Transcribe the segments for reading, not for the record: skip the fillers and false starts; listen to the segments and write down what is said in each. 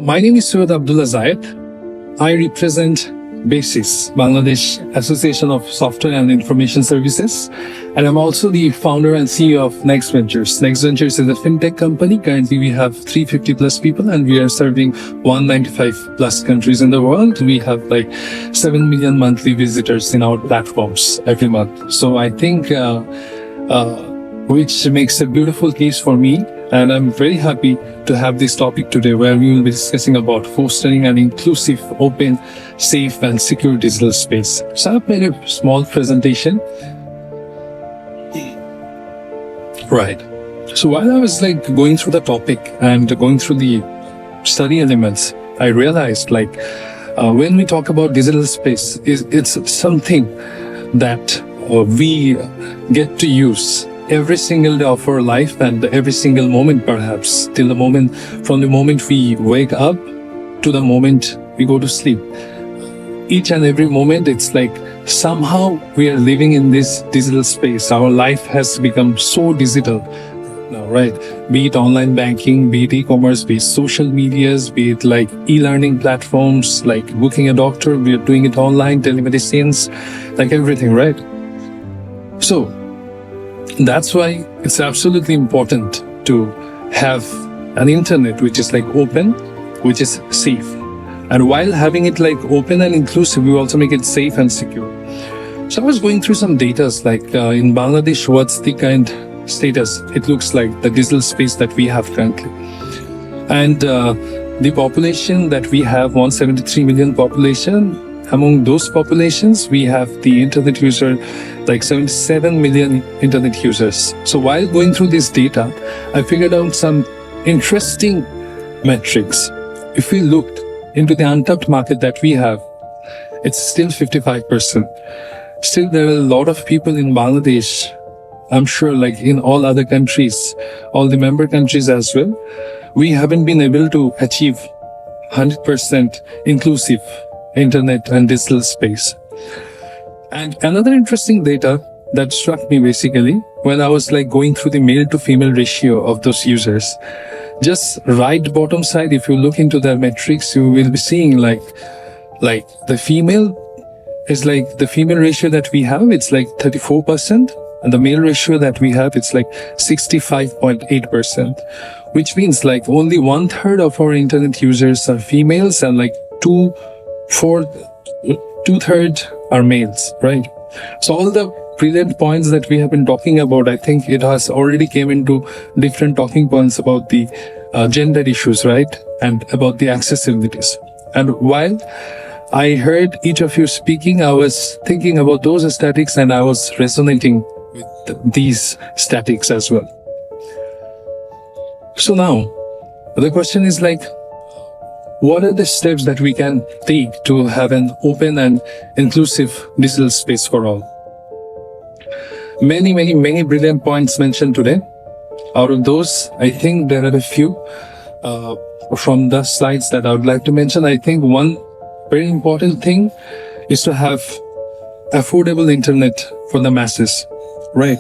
My name is Syed Abdullah Zayed. I represent BASIS, Bangladesh Association of Software and Information Services, and I'm also the founder and CEO of Next Ventures. Next Ventures is a fintech company. Currently, we have 350 plus people, and we are serving 195 plus countries in the world. We have like 7 million monthly visitors in our platforms every month. So I think, which makes a beautiful case for me. And I'm very happy to have this topic today where we will be discussing about fostering an inclusive, open, safe and secure digital space. So I've made a small presentation. Right. So while I was going through the topic and going through the study elements, I realized when we talk about digital space, it's something that we get to use every single day of our life and every single moment, perhaps from the moment we wake up to the moment we go to sleep. Each and every moment, it's like somehow we are living in this digital space. Our life has become so digital now, right? Be it online banking, be it e-commerce, be it social medias, be it e-learning platforms, like booking a doctor, we are doing it online, telemedicines, everything, right? So that's why it's absolutely important to have an internet which is open, which is safe. And while having it open and inclusive, we also make it safe and secure. So I was going through some data in Bangladesh, what's the kind status it looks like, the digital space that we have currently. And the population that we have, 173 million population, among those populations, we have the internet user, 77 million internet users. So while going through this data, I figured out some interesting metrics. If we looked into the untapped market that we have, it's still 55%. Still, there are a lot of people in Bangladesh, I'm sure in all other countries, all the member countries as well, we haven't been able to achieve 100% inclusive internet and digital space. And another interesting data that struck me basically when I was going through the male to female ratio of those users, just right bottom side, if you look into the metrics, you will be seeing the female is the female ratio that we have, it's 34%, and the male ratio that we have, it's 65.8%, which means only 1/3 of our internet users are females and two-thirds are males, right? So all the brilliant points that we have been talking about, I think it has already came into different talking points about the gender issues, right? And about the accessibilities. And while I heard each of you speaking, I was thinking about those statistics and I was resonating with these statistics as well. So now, the question is what are the steps that we can take to have an open and inclusive digital space for all? Many brilliant points mentioned today. Out of those, I think there are a few from the slides that I would like to mention. I think one very important thing is to have affordable internet for the masses, right?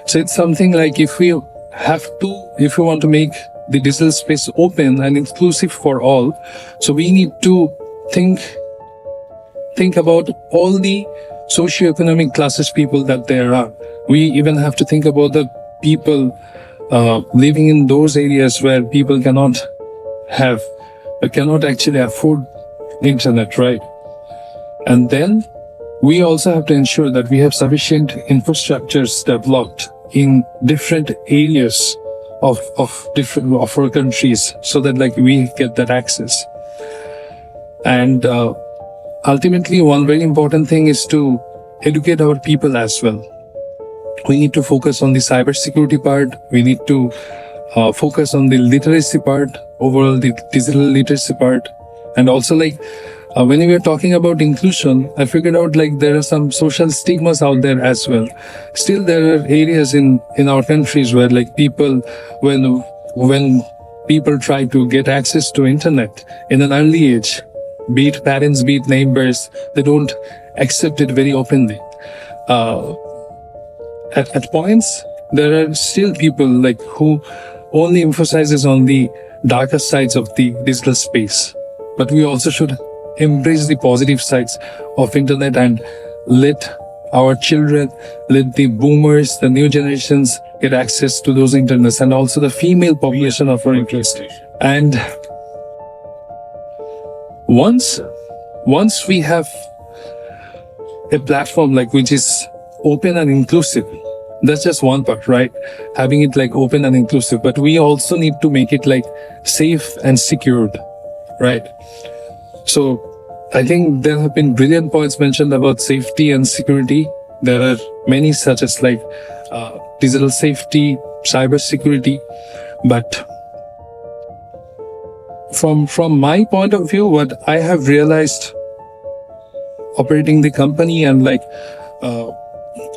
So it's something if we want to make the digital space open and inclusive for all, so we need to think about all the socioeconomic classes people that there are. We even have to think about the people living in those areas where people cannot actually afford internet, right? And then we also have to ensure that we have sufficient infrastructures developed in different areas of our countries, so that we get that access. And ultimately, one very important thing is to educate our people as well. We need to focus on the cybersecurity part. We need to focus on the literacy part, overall the digital literacy part. And also when we are talking about inclusion, I figured out there are some social stigmas out there as well. Still, there are areas in our countries where people, when people try to get access to internet in an early age, be it parents, be it neighbors, they don't accept it very openly. At points, there are still people who only emphasizes on the darker sides of the digital space, but we also should embrace the positive sides of internet and let our children, let the boomers, the new generations get access to those internets, and also the female population of our interest. And once we have a platform like which is open and inclusive, that's just one part, right? Having it like open and inclusive, but we also need to make it like safe and secured, right? So I think there have been brilliant points mentioned about safety and security. There are many such as like digital safety, cyber security, but from my point of view, what I have realized operating the company and like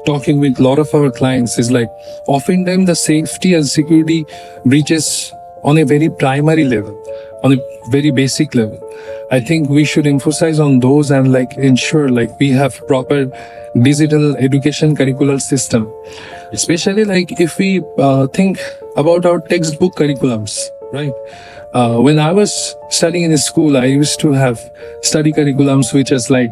talking with a lot of our clients is like oftentimes the safety and security breaches on a very primary level, on a very basic level. I think we should emphasize on those and like ensure like we have proper digital education curricular system, especially like if we think about our textbook curriculums, right? When I was studying in school, I used to have study curriculums which is like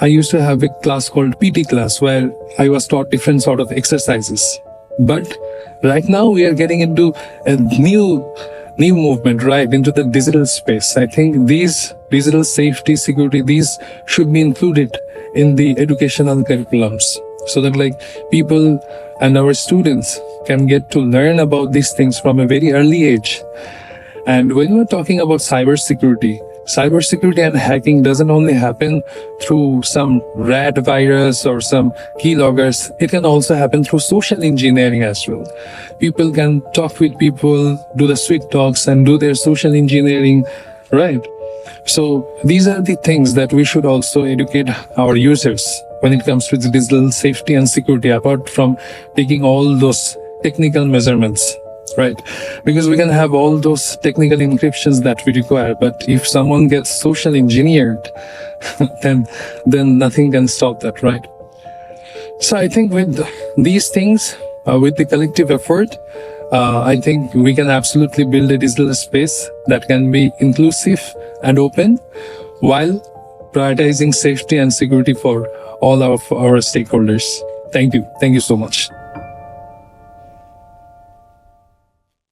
I used to have a class called PT class where I was taught different sort of exercises. But right now we are getting into a new movement, right, into the digital space. I think these digital safety, security, these should be included in the educational curriculums so that like people and our students can get to learn about these things from a very early age. And when we're talking about cybersecurity and hacking doesn't only happen through some rat virus or some keyloggers. It can also happen through social engineering as well. People can talk with people, do the sweet talks and do their social engineering, right? So these are the things that we should also educate our users when it comes to the digital safety and security, apart from taking all those technical measurements. Right, because we can have all those technical encryptions that we require, but if someone gets social engineered, then nothing can stop that, right? So I think with these things, with the collective effort, I think we can absolutely build a digital space that can be inclusive and open, while prioritizing safety and security for all of our stakeholders. Thank you so much.